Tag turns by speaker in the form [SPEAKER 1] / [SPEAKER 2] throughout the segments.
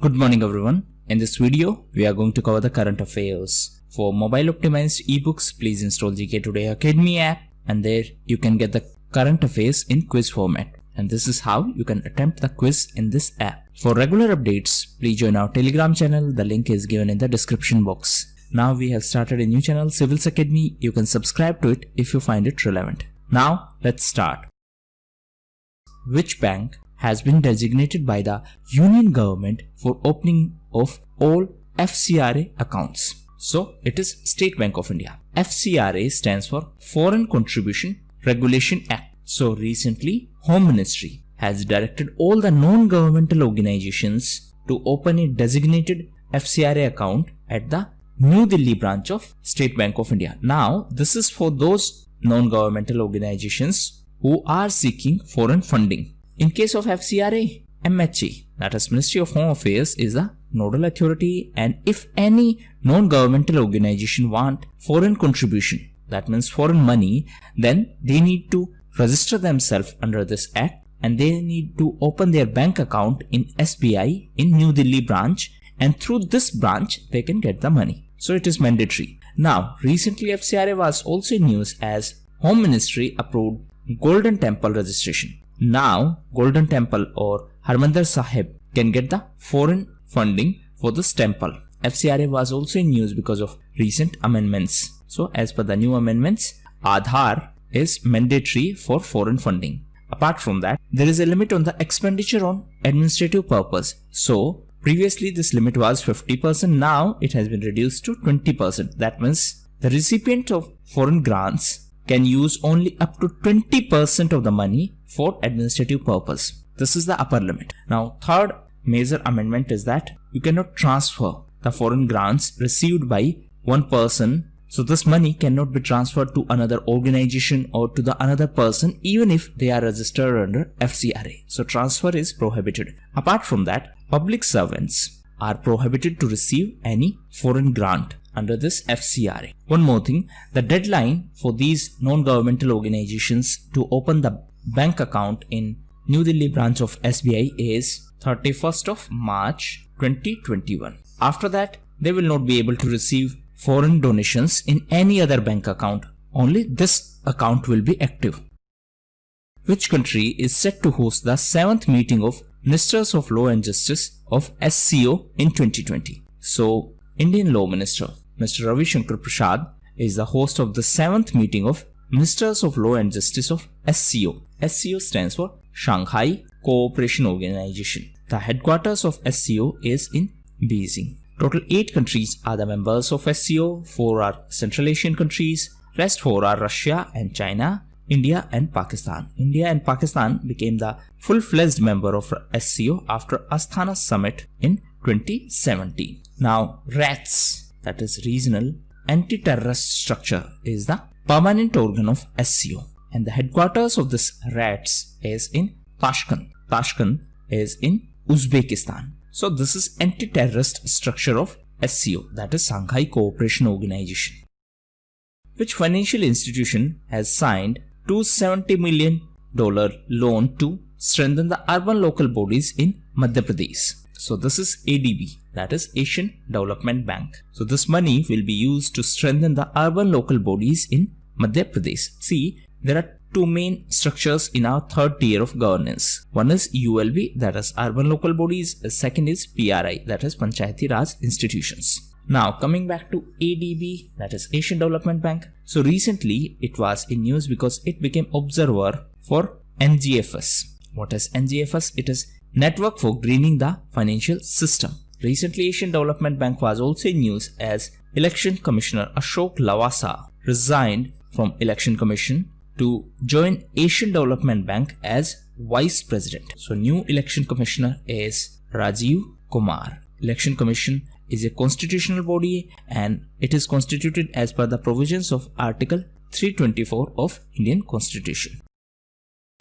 [SPEAKER 1] Good morning everyone. In this video, we are going to cover the current affairs. For mobile optimized ebooks, please install GK Today Academy app and there you can get the current affairs in quiz format. And this is how you can attempt the quiz in this app. For regular updates, please join our Telegram channel. The link is given in the description box. Now we have started a new channel, Civils Academy. You can subscribe to it if you find it relevant. Now let's start. Which bank has been designated by the Union government for opening of all FCRA accounts? So it is State Bank of India. FCRA stands for Foreign Contribution Regulation Act. So recently, Home Ministry has directed all the non-governmental organizations to open a designated FCRA account at the New Delhi branch of State Bank of India. Now, this is for those non-governmental organizations who are seeking foreign funding. In case of FCRA, MHA, that is Ministry of Home Affairs, is the nodal authority, and if any non-governmental organization want foreign contribution, that means foreign money, then they need to register themselves under this act and they need to open their bank account in SBI in New Delhi branch, and through this branch they can get the money. So it is mandatory. Now recently FCRA was also in news as Home Ministry approved Golden Temple registration. Now Golden Temple or Harmandir Sahib can get the foreign funding for this temple. FCRA was also in news because of recent amendments. So as per the new amendments, Aadhaar is mandatory for foreign funding. Apart from that, there is a limit on the expenditure on administrative purpose. So previously this limit was 50%, now it has been reduced to 20%. That means the recipient of foreign grants can use only up to 20% of the money for administrative purpose. This is the upper limit. Now third major amendment is that you cannot transfer the foreign grants received by one person. So this money cannot be transferred to another organization or to the another person even if they are registered under FCRA. So transfer is prohibited. Apart from that, public servants are prohibited to receive any foreign grant under this FCRA. One more thing, the deadline for these non-governmental organizations to open the bank account in New Delhi branch of SBI is 31st of March 2021. After that, they will not be able to receive foreign donations in any other bank account. Only this account will be active. Which country is set to host the 7th meeting of Ministers of Law and Justice of SCO in 2020? So, Indian Law Minister Mr. Ravi Shankar Prasad is the host of the 7th meeting of Ministers of Law and Justice of SCO. SCO stands for Shanghai Cooperation Organization. The headquarters of SCO is in Beijing. Total 8 countries are the members of SCO, 4 are Central Asian countries, rest 4 are Russia and China, India and Pakistan. India and Pakistan became the full-fledged member of SCO after Asthana Summit in 2017. Now RATS, that is Regional Anti-Terrorist Structure, is the permanent organ of SCO and the headquarters of this RATS is in Tashkent. Tashkent is in Uzbekistan. So this is anti-terrorist structure of SCO, that is Shanghai Cooperation Organization. Which financial institution has signed $270 million loan to strengthen the urban local bodies in Madhya Pradesh? So this is ADB, that is Asian Development Bank. So this money will be used to strengthen the urban local bodies in Madhya Pradesh. See, there are 2 main structures in our third tier of governance. One is ULB, that is Urban Local Bodies. Second is PRI, that is Panchayati Raj Institutions. Now coming back to ADB, that is Asian Development Bank. So recently it was in news because it became observer for NGFS. What is NGFS? It is Network for Greening the Financial System. Recently Asian Development Bank was also in news as Election Commissioner Ashok Lavasa resigned from Election Commission to join Asian Development Bank as Vice President. So new Election Commissioner is Rajiv Kumar. Election Commission is a constitutional body and it is constituted as per the provisions of Article 324 of Indian Constitution.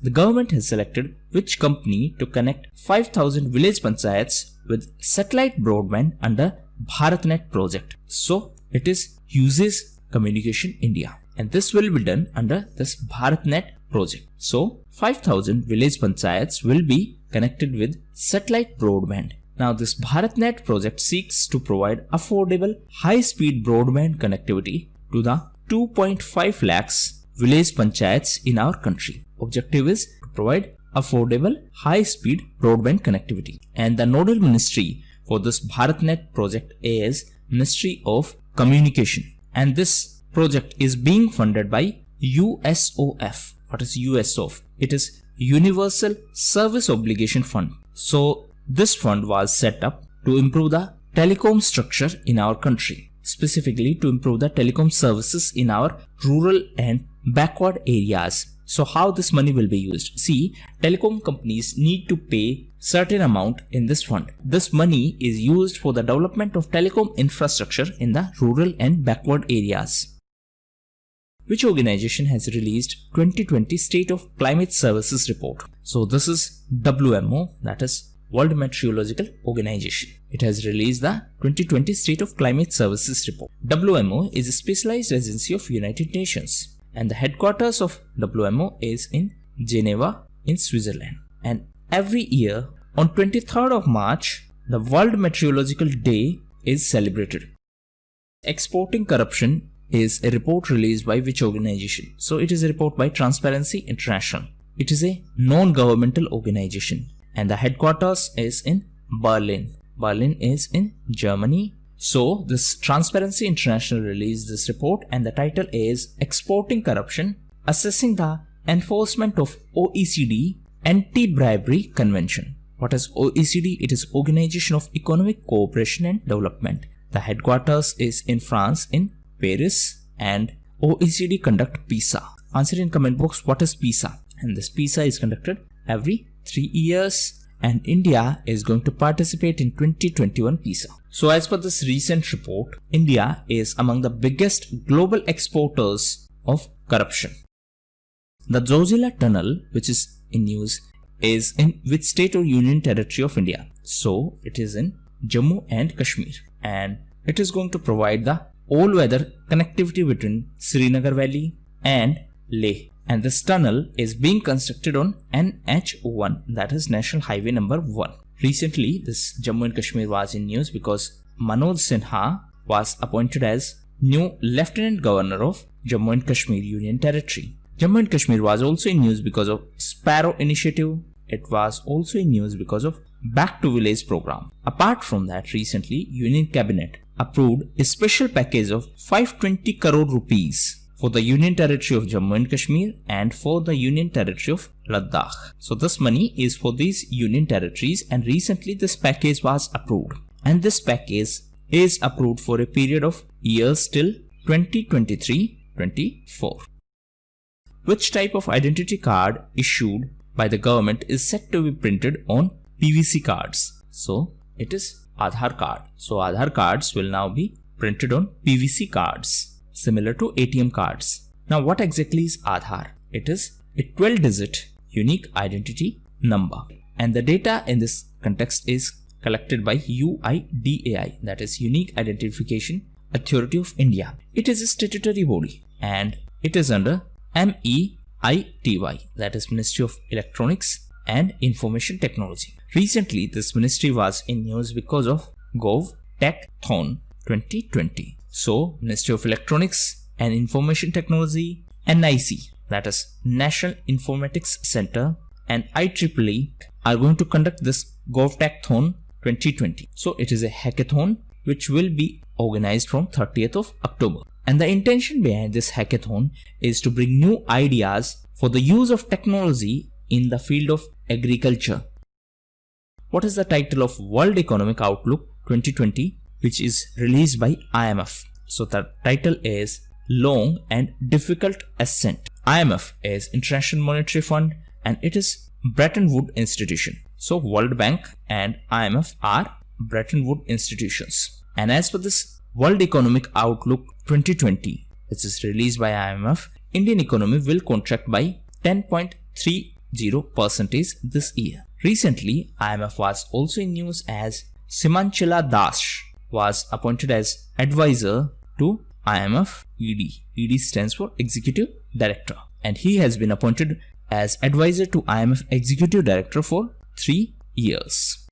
[SPEAKER 1] The government has selected which company to connect 5,000 village panchayats with satellite broadband under BharatNet project. So it is Hughes Communication India. And this will be done under this BharatNet project. So 5,000 village panchayats will be connected with satellite broadband Now this BharatNet project seeks to provide affordable high-speed broadband connectivity to the 2.5 lakhs village panchayats in our country. Objective is to provide affordable high-speed broadband connectivity. And the nodal ministry for this BharatNet project is Ministry of Communication. And this project is being funded by USOF. What is USOF? It is Universal Service Obligation Fund. So this fund was set up to improve the telecom structure in our country, specifically to improve the telecom services in our rural and backward areas. So how this money will be used? See, telecom companies need to pay certain amount in this fund. This money is used for the development of telecom infrastructure in the rural and backward areas. Which organization has released 2020 State of Climate Services report? So this is WMO, that is World Meteorological Organization. It has released the 2020 State of Climate Services report. WMO is a specialized agency of United Nations, and the headquarters of WMO is in Geneva in Switzerland. And every year on 23rd of March, the World Meteorological Day is celebrated. Exporting Corruption is a report released by which organization? So it is a report by Transparency International. It is a non-governmental organization and the headquarters is in Berlin. Berlin is in Germany. So this Transparency International released this report and the title is Exporting Corruption, Assessing the Enforcement of OECD Anti-Bribery Convention. What is OECD? It is Organization of Economic Cooperation and Development. The headquarters is in France in Paris and OECD conduct PISA. Answer in comment box what is PISA, and this PISA is conducted every 3 years and India is going to participate in 2021 PISA. So as per this recent report, India is among the biggest global exporters of corruption. The Zojila tunnel, which is in news, is in which state or union territory of India? So it is in Jammu and Kashmir, and it is going to provide the all-weather connectivity between Srinagar Valley and Leh. And this tunnel is being constructed on NH1, that is National Highway number 1. Recently, this Jammu and Kashmir was in news because Manoj Sinha was appointed as new Lieutenant Governor of Jammu and Kashmir Union Territory. Jammu and Kashmir was also in news because of Sparrow Initiative. It was also in news because of Back to Village program. Apart from that, recently Union Cabinet approved a special package of 520 crore rupees for the Union Territory of Jammu and Kashmir and for the Union Territory of Ladakh. So this money is for these Union Territories and recently this package was approved. And this package is approved for a period of years till 2023-24. Which type of identity card issued by the government is set to be printed on PVC cards? So it is Aadhaar card. So Aadhaar cards will now be printed on PVC cards, similar to ATM cards. Now what exactly is Aadhaar? It is a 12-digit unique identity number. And the data in this context is collected by UIDAI, that is Unique Identification Authority of India. It is a statutory body and it is under MEITY, that is Ministry of Electronics and Information Technology. Recently, this ministry was in news because of GovTechthon 2020. So, Ministry of Electronics and Information Technology, NIC, that is National Informatics Center, and IEEE are going to conduct this GovTechthon 2020. So, it is a hackathon which will be organized from 30th of October. And the intention behind this hackathon is to bring new ideas for the use of technology in the field of agriculture. What is the title of World Economic Outlook 2020, which is released by IMF? So the title is Long and Difficult Ascent. IMF is International Monetary Fund and it is Bretton Woods institution. So World Bank and IMF are Bretton Woods institutions. And as for this World Economic Outlook 2020, which is released by IMF, Indian economy will contract by 10.30% this year. Recently, IMF was also in news as Simanchala Das was appointed as advisor to IMF ED. ED stands for Executive Director. And he has been appointed as advisor to IMF Executive Director for 3 years.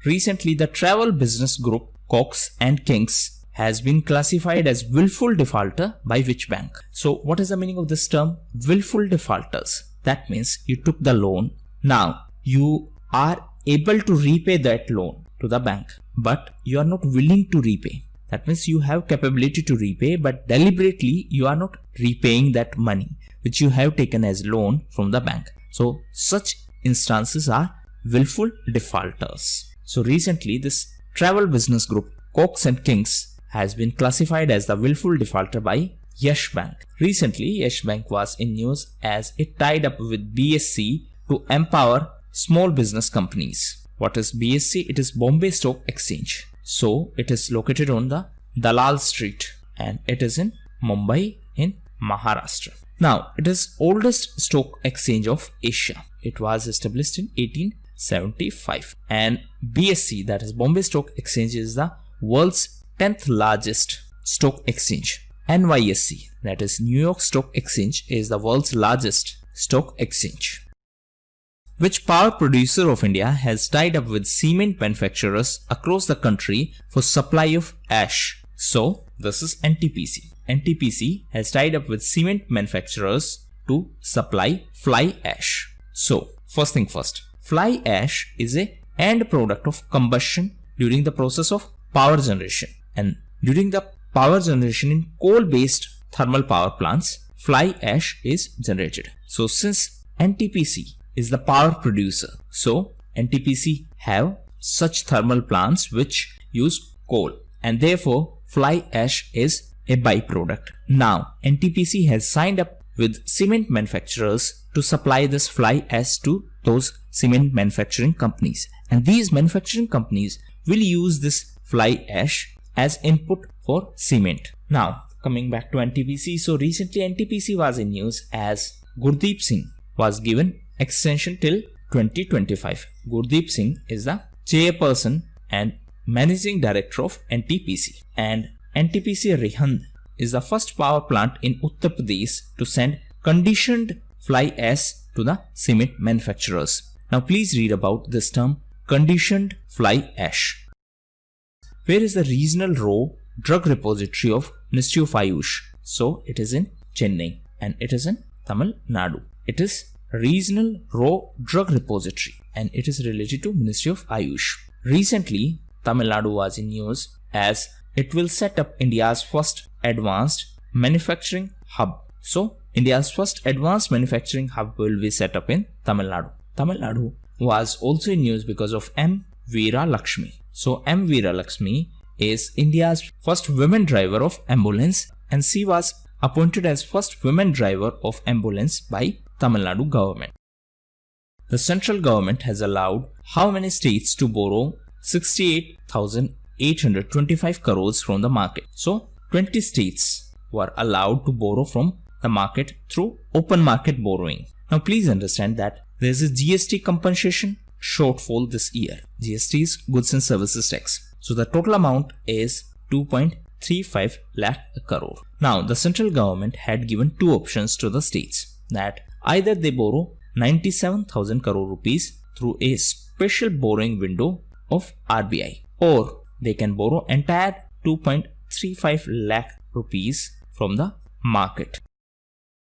[SPEAKER 1] recently the travel business group Cox and Kings has been classified as willful defaulter by which bank? So what is the meaning of this term? Willful defaulters. That means you took the loan. Now you are able to repay that loan to the bank, but you are not willing to repay. That means you have capability to repay, but deliberately you are not repaying that money which you have taken as loan from the bank. So such instances are willful defaulters. So recently this travel business group Cox and Kings has been classified as the willful defaulter by Yes Bank. Recently Yes Bank was in news as it tied up with BSE to empower small business companies. What is BSE? It is Bombay Stock Exchange. So it is located on the Dalal Street and it is in Mumbai in Maharashtra. Now it is oldest stock exchange of Asia. It was established in 1875 and BSE, that is Bombay Stock Exchange, is the world's 10th largest stock exchange. NYSE, that is New York Stock Exchange, is the world's largest stock exchange. Which power producer of India has tied up with cement manufacturers across the country for supply of ash? So this is NTPC. NTPC has tied up with cement manufacturers to supply fly ash. So first thing first, fly ash is a end product of combustion during the process of power generation, and during the power generation in coal-based thermal power plants, fly ash is generated. So since NTPC is the power producer, so NTPC have such thermal plants which use coal, and therefore fly ash is a byproduct. Now NTPC has signed up with cement manufacturers to supply this fly ash to those cement manufacturing companies, and these manufacturing companies will use this fly ash as input for cement. Now coming back to NTPC, so recently NTPC was in news as Gurdeep Singh was given extension till 2025. Gurdeep Singh is the chairperson and managing director of NTPC, and NTPC Rihand is the first power plant in Uttar Pradesh to send conditioned fly ash to the cement manufacturers. Now please read about this term, conditioned fly ash. Where is the regional raw drug repository of Ministry of Ayush? So it is in Chennai and it is in Tamil Nadu. It is regional raw drug repository and it is related to Ministry of Ayush. Recently Tamil Nadu was in news as it will set up India's first advanced manufacturing hub. So India's first advanced manufacturing hub will be set up in Tamil Nadu. Tamil Nadu was also in news because of M. Veera Lakshmi. So M. Veera Lakshmi is India's first women driver of ambulance, and she was appointed as first women driver of ambulance by Tamil Nadu government. The central government has allowed how many states to borrow 68,825 crores from the market? So 20 states were allowed to borrow from the market through open market borrowing. Now please understand that there is a GST compensation shortfall this year. GST is goods and services tax. So the total amount is 2.35 lakh crore. Now the central government had given two options to the states, that either they borrow 97,000 crore rupees through a special borrowing window of RBI, or they can borrow entire 2.35 lakh rupees from the market.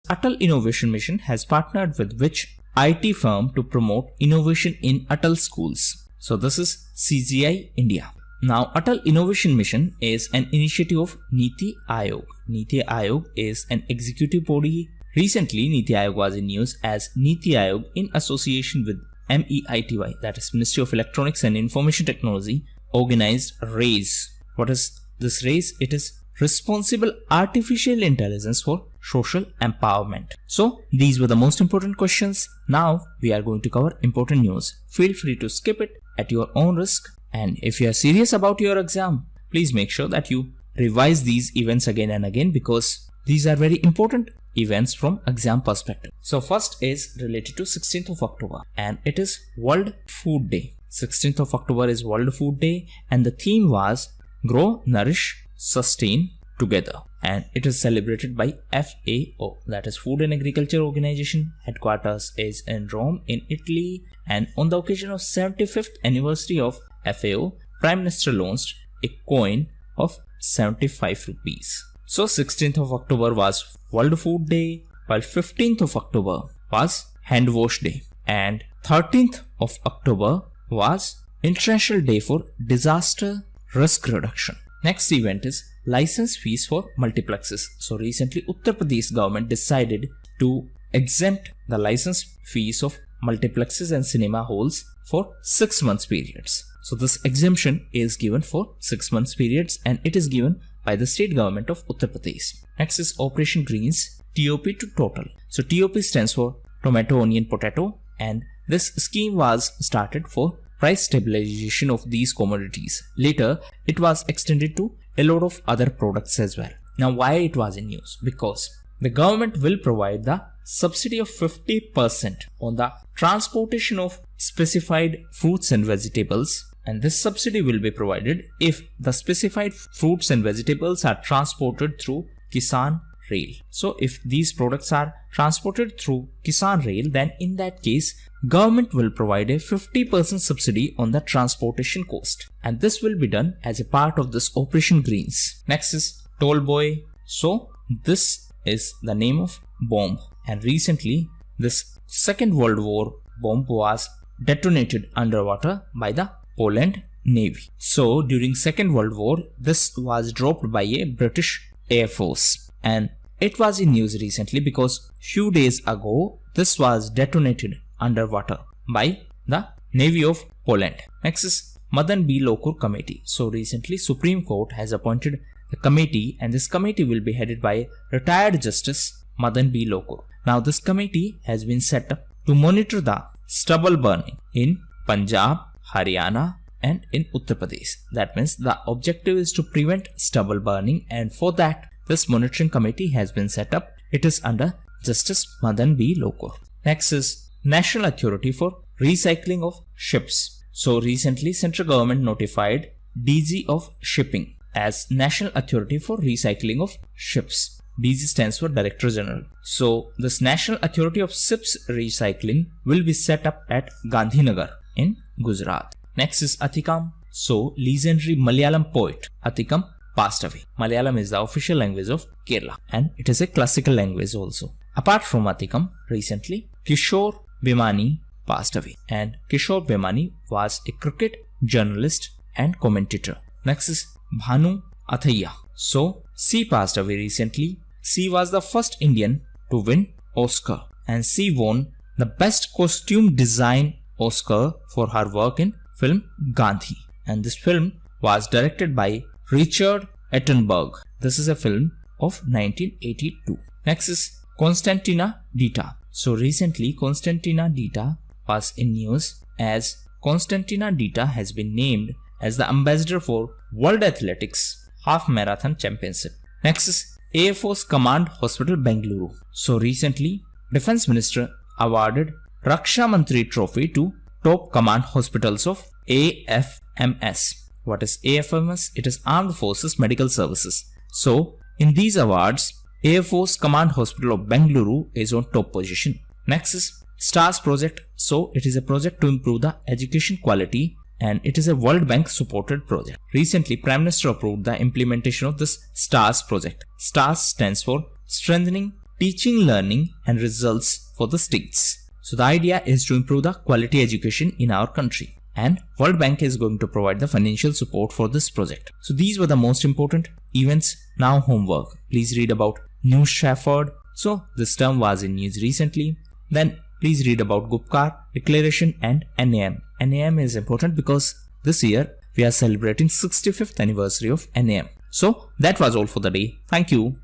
[SPEAKER 1] Atal Innovation Mission has partnered with which IT firm to promote innovation in Atal schools? So this is CGI India. Now Atal Innovation Mission is an initiative of Niti Aayog. Niti Aayog is an executive body. Recently Niti Aayog was in news as Niti Aayog in association with MEITY, that is Ministry of Electronics and Information Technology, organized RAISE. What is this RAISE? It is Responsible Artificial Intelligence for Social Empowerment. So these were the most important questions. Now we are going to cover important news. Feel free to skip it at your own risk, and if you are serious about your exam, please make sure that you revise these events again and again, because these are very important events from exam perspective. So first is related to 16th of October and it is World Food Day. 16th of October is World Food Day and the theme was Grow, Nourish, Sustain Together, and it is celebrated by FAO, that is Food and Agriculture Organization. Headquarters is in Rome in Italy, and on the occasion of 75th anniversary of FAO, Prime Minister launched a coin of 75 rupees. So 16th of October was World Food Day, while 15th of October was Hand Wash Day, and 13th of October was International Day for Disaster Risk Reduction. Next event is license fees for multiplexes. So recently Uttar Pradesh government decided to exempt the license fees of multiplexes and cinema halls for 6 months periods. So this exemption is given for 6 months periods, and it is given by the state government of Uttar Pradesh. Next is Operation Greens TOP to Total. So TOP stands for Tomato, Onion, Potato, and this scheme was started for price stabilization of these commodities. Later, it was extended to a lot of other products as well. Now, why it was in news? Because the government will provide the subsidy of 50% on the transportation of specified fruits and vegetables, and this subsidy will be provided if the specified fruits and vegetables are transported through Kisan Rail. So if these products are transported through Kisan Rail, then in that case government will provide a 50% subsidy on the transportation cost, and this will be done as a part of this Operation Greens. Next is Toll Boy. So this is the name of bomb, and recently this Second World War bomb was detonated underwater by the Poland Navy. So during Second World War, this was dropped by a British Air Force, and it was in news recently because few days ago this was detonated underwater by the Navy of Poland. Next is Madan B. Lokur Committee. So recently Supreme Court has appointed the committee, and this committee will be headed by retired Justice Madan B. Lokur. Now this committee has been set up to monitor the stubble burning in Punjab, Haryana and in Uttar Pradesh. That means the objective is to prevent stubble burning, and for that this monitoring committee has been set up. It is under Justice Madan B. Lokur. Next is National Authority for Recycling of Ships. So recently central government notified DG of Shipping as National Authority for Recycling of Ships. DG stands for Director General. So this National Authority of Ships Recycling will be set up at Gandhinagar in Gujarat. Next is Athikam. So legendary Malayalam poet Athikam passed away. Malayalam is the official language of Kerala, and it is a classical language also. Apart from Athikam, recently Kishore Bhimani passed away, and Kishore Bhimani was a cricket journalist and commentator. Next is Bhanu Athaiya. So she passed away recently. She was the first Indian to win Oscar, and she won the Best Costume Design Oscar for her work in film Gandhi, and this film was directed by Richard Attenborough. This is a film of 1982. Next is Constantina Dita. So recently Constantina Dita was in news as Constantina Dita has been named as the ambassador for World Athletics Half Marathon Championship. Next is Air Force Command Hospital Bengaluru. So recently Defense Minister awarded Raksha Mantri Trophy to top command hospitals of AFMS. What is AFMS? It is Armed Forces Medical Services. So in these awards, Air Force Command Hospital of Bengaluru is on top position. Next is STARS project. So it is a project to improve the education quality, and it is a World Bank supported project. Recently Prime Minister approved the implementation of this STARS project. STARS stands for Strengthening Teaching, Learning and Results for the States. So the idea is to improve the quality education in our country, and World Bank is going to provide the financial support for this project. So these were the most important events. Now homework. Please read about New Shefford. So this term was in news recently. Then please read about Gupkar Declaration and NAM. NAM is important because this year we are celebrating 65th anniversary of NAM. So that was all for the day. Thank you.